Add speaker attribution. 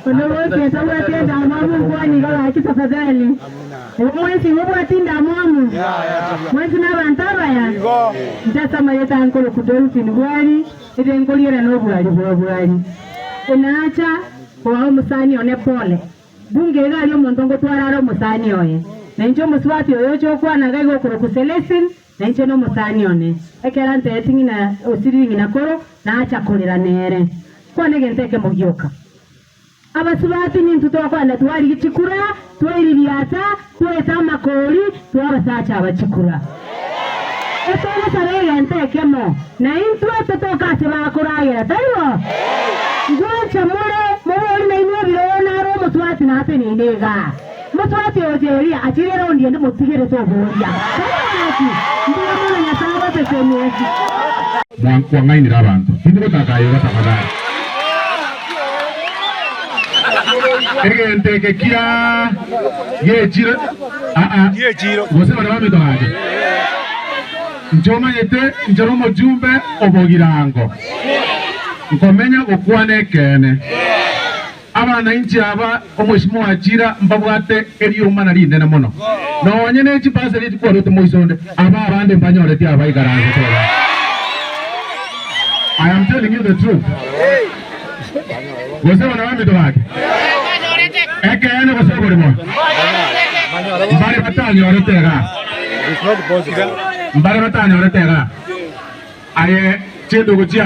Speaker 1: Unawote sawa tenda mwamu kwani kala kitafadhali. Mwezi mwa tinda mwamu. Mwezi na bantaba ya. Ndasama yeta ankolo kudolfi ndwali, ite ngoliera no bwali. Enaacha kwa musani one pole. Bunge gali omuntu ngotwararo musani oye. Nenjo muswati oyo chokwana gaigo kurokuselesin, nenjo no musani one. Ekera ntetingi na osiringi na koro na acha kolera nere. Kwane genteke mogyoka. Abasubati ni tutokwana twali gichikura, twali biata, tweta makoli, twabasacha abachikura. Etona sarega ntekemo. Na intro totoka sebakuragira tayo. Gwancha more moboli na inwe bilona ro mutwati na hape ni nega. Mutwati ojeri achirero ndiye mutigere to boria. Ndiye mwana nyasaba pesemesi. Mwangainira abantu. Ndiko takayo tafadhali. Ente kia ye jiro wose bana bamito hanje njoma yete njoro mujumbe obogirango nkomenya gukwane kene abana inchi aba omwishimo ajira mbabwate eriyo na rinde na muno no wanyene chi pase ri ko rote moisonde aba abande mbanyore ti aba igaranze to. I am telling you the truth. Wose bana bamito hanje eke ene wose bori mo mbare batanyo oretega mbare batanyo oretega aye chedo gochi